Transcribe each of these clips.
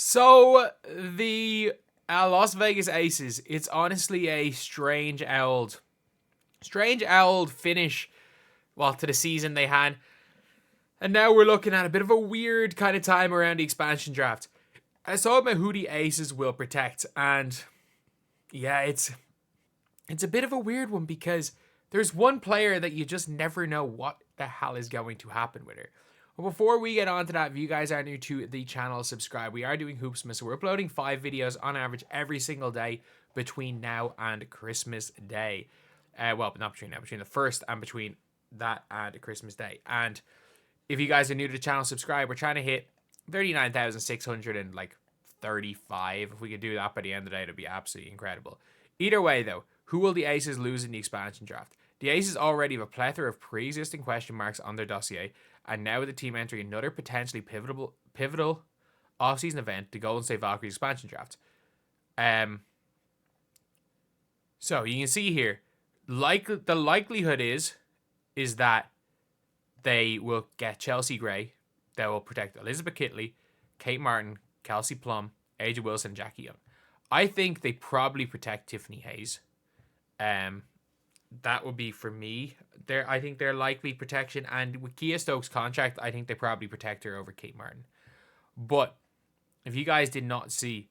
So the Las Vegas Aces, it's honestly a strange old finish, well, to the season they had. And now we're looking at a bit of a weird kind of time around the expansion draft. I saw about who the Aces will protect, and yeah, it's a bit of a weird one because there's one player that you just never know what the hell is going to happen with her. Well, before we get on to that, if you guys are new to the channel, subscribe. We are doing Hoopsmas, so we're uploading 5 videos on average every single day between now and Christmas Day. Well, not between now, between the 1st and between that and Christmas Day. And if you guys are new to the channel, subscribe. We're trying to hit 39,635. If we could do that by the end of the day, it'd be absolutely incredible. Either way, though, who will the Aces lose in the expansion draft? The Aces already have a plethora of pre-existing question marks on their dossier, and now with the team entering another potentially pivotal off-season event, the Golden State Valkyries expansion draft. So you can see here, the likelihood is that they will get Chelsea Gray. They will protect Elizabeth Kitley, Kate Martin, Kelsey Plum, Aja Wilson, Jackie Young. I think they probably protect Tiffany Hayes. That would be for me. I think they're likely protection, and with Kia Stokes' contract, I think they probably protect her over Kate Martin. But if you guys did not see,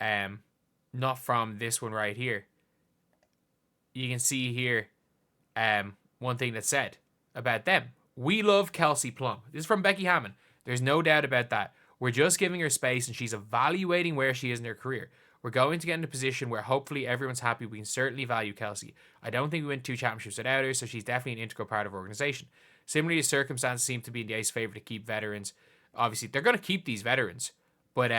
not from this one right here, you can see here, one thing that's said about them. We love Kelsey Plum. This is from Becky Hammond. There's no doubt about that. We're just giving her space, and she's evaluating where she is in her career. We're going to get in a position where hopefully everyone's happy. We can certainly value Kelsey. I don't think we win 2 championships without her, so she's definitely an integral part of our organization. Similarly, the circumstances seem to be in the Ace favor to keep veterans. Obviously, they're going to keep these veterans, but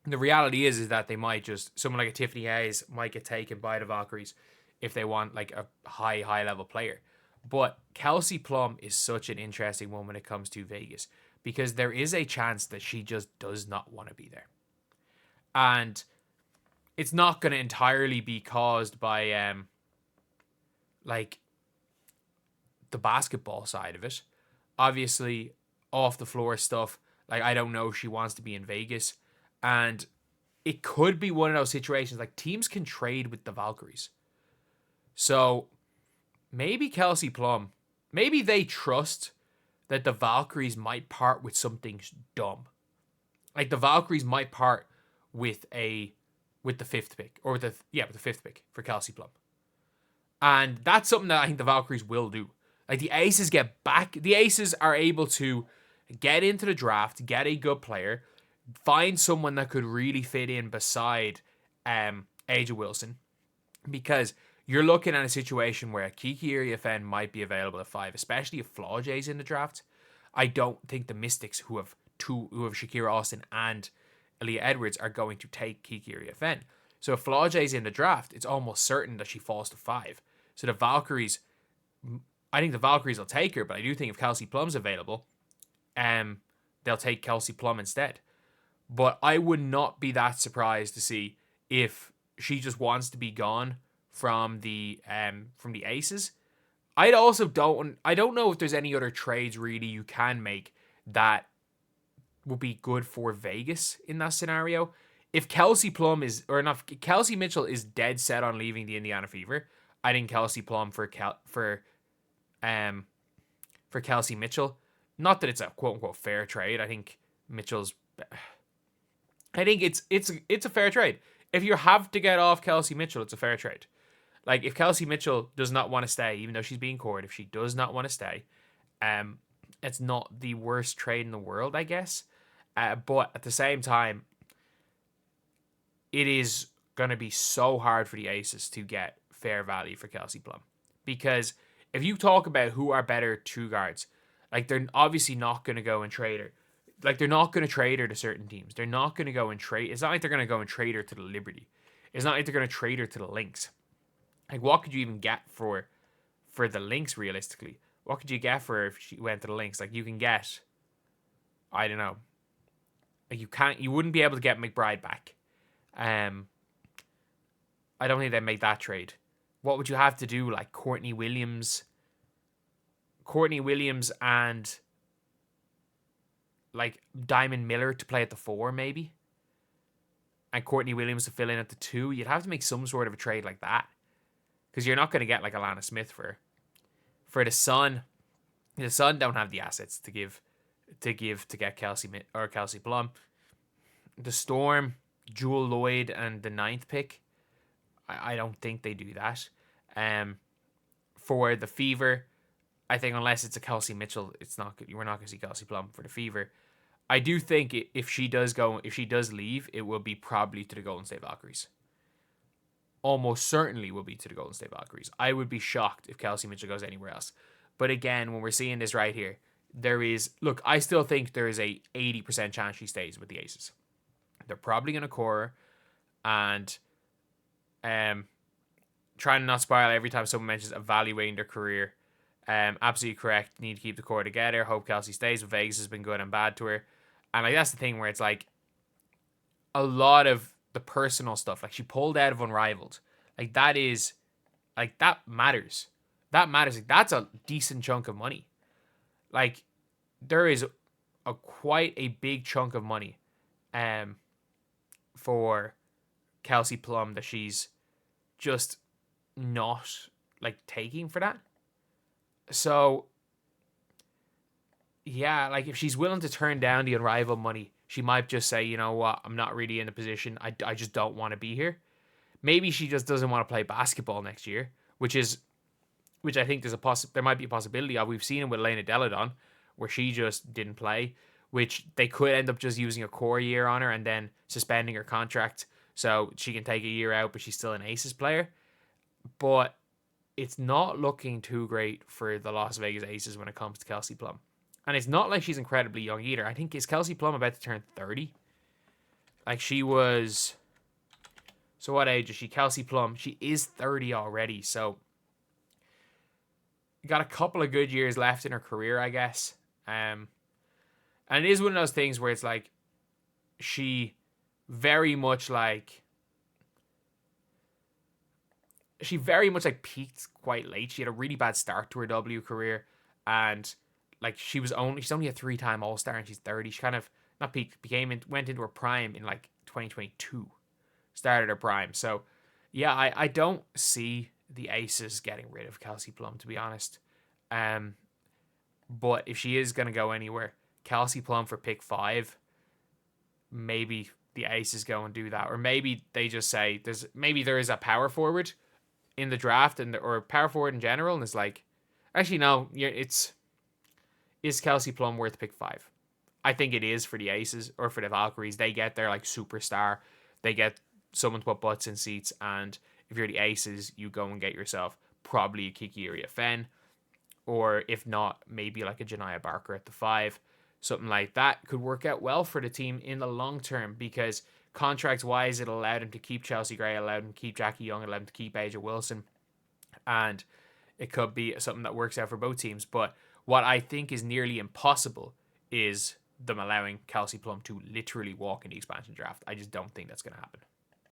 the reality is that they might just, someone like a Tiffany Hayes might get taken by the Valkyries if they want like a high level player. But Kelsey Plum is such an interesting one when it comes to Vegas, because there is a chance that she just does not want to be there. And it's not going to entirely be caused by like the basketball side of it. Obviously, off the floor stuff, like I don't know if she wants to be in Vegas. And it could be one of those situations like teams can trade with the Valkyries. So maybe Kelsey Plum, maybe they trust that the Valkyries might part with something dumb. Like the Valkyries might part with the 5th pick, or with the 5th pick for Kelsey Plum. And that's something that I think the Valkyries will do. Like the Aces get back, the Aces are able to get into the draft, get a good player, find someone that could really fit in beside Aja Wilson, because you're looking at a situation where Kiki Iriafen might be available at 5, especially if Flaujae's in the draft. I don't think the Mystics, who have Shakira Austin and Aaliyah Edwards, are going to take Kiki Iriafen. So if Flaujae's in the draft, it's almost certain that she falls to 5. So the Valkyries, I think the Valkyries will take her, but I do think if Kelsey Plum's available, they'll take Kelsey Plum instead. But I would not be that surprised to see if she just wants to be gone from the Aces. I don't know if there's any other trades really you can make that would be good for Vegas in that scenario. If Kelsey Mitchell is dead set on leaving the Indiana Fever, I think Kelsey Plum for Kelsey Mitchell. Not that it's a quote unquote fair trade. I think it's a fair trade. If you have to get off Kelsey Mitchell, it's a fair trade. Like, if Kelsey Mitchell does not want to stay, even though she's being courted, if she does not want to stay, it's not the worst trade in the world, I guess. But at the same time, it is going to be so hard for the Aces to get fair value for Kelsey Plum. Because if you talk about who are better 2 guards, like, they're obviously not going to go and trade her. Like, they're not going to trade her to certain teams. They're not going to go and trade. It's not like they're going to go and trade her to the Liberty. It's not like they're going to trade her to the Lynx. Like, what could you even get for the Lynx, realistically? What could you get for her if she went to the Lynx? Like, you can get, I don't know. Like, you wouldn't be able to get McBride back. I don't think they'd make that trade. What would you have to do? Like, Courtney Williams and like Diamond Miller to play at the 4, maybe. and Courtney Williams to fill in at the 2, you'd have to make some sort of a trade like that. Because you're not going to get like Alana Smith for her. For the Sun, don't have the assets to get Kelsey Plum. The Storm, Jewel Lloyd and the 9th pick, I don't think they do that. For the Fever, I think unless it's a Kelsey Mitchell, we're not going to see Kelsey Plum for the Fever. I do think if she does leave, it will be probably to the Golden State Valkyries. Almost certainly will be to the Golden State Valkyries. I would be shocked if Kelsey Mitchell goes anywhere else. But again, when we're seeing this right here, I still think there is a 80% chance she stays with the Aces. They're probably going to core her, and trying to not spiral every time someone mentions evaluating their career. Absolutely correct. Need to keep the core together. Hope Kelsey stays. But Vegas has been good and bad to her. And like that's the thing where it's like a lot of the personal stuff. Like she pulled out of Unrivaled. Like that matters. That matters. Like that's a decent chunk of money. Like there is quite a big chunk of money for Kelsey Plum that she's just not like taking for that. So yeah, like if she's willing to turn down the Unrivaled money, she might just say, you know what, I'm not really in a position. I just don't want to be here. Maybe she just doesn't want to play basketball next year, which I think there might be a possibility of. We've seen it with Lena Deladon, where she just didn't play, which they could end up just using a core year on her and then suspending her contract so she can take a year out, but she's still an Aces player. But it's not looking too great for the Las Vegas Aces when it comes to Kelsey Plum. And it's not like she's incredibly young either. I think, is Kelsey Plum about to turn 30? Like she was... So what age is she? Kelsey Plum. She is 30 already. So got a couple of good years left in her career, I guess. And it is one of those things where it's like she very much like peaked quite late. She had a really bad start to her W career, and like she's only a 3-time All-Star and she's 30. She kind of not peaked, went into her prime in like 2022. Started her prime. So yeah, I don't see the Aces getting rid of Kelsey Plum, to be honest. But if she is going to go anywhere, Kelsey Plum for pick 5, maybe the Aces go and do that. Or maybe they just say there is a power forward in the draft or power forward in general, and it's like, actually no, is Kelsey Plum worth pick 5? I think it is for the Aces or for the Valkyries. They get their like superstar. They get someone to put butts in seats, and if you're the Aces, you go and get yourself probably a Kiki Iriafen, or if not, maybe like a Janiyah Barker at the 5. Something like that could work out well for the team in the long term, because contracts-wise, it allowed him to keep Chelsea Gray, allowed him to keep Jackie Young, allowed him to keep Aja Wilson, and it could be something that works out for both teams. But what I think is nearly impossible is them allowing Kelsey Plum to literally walk in the expansion draft. I just don't think that's going to happen.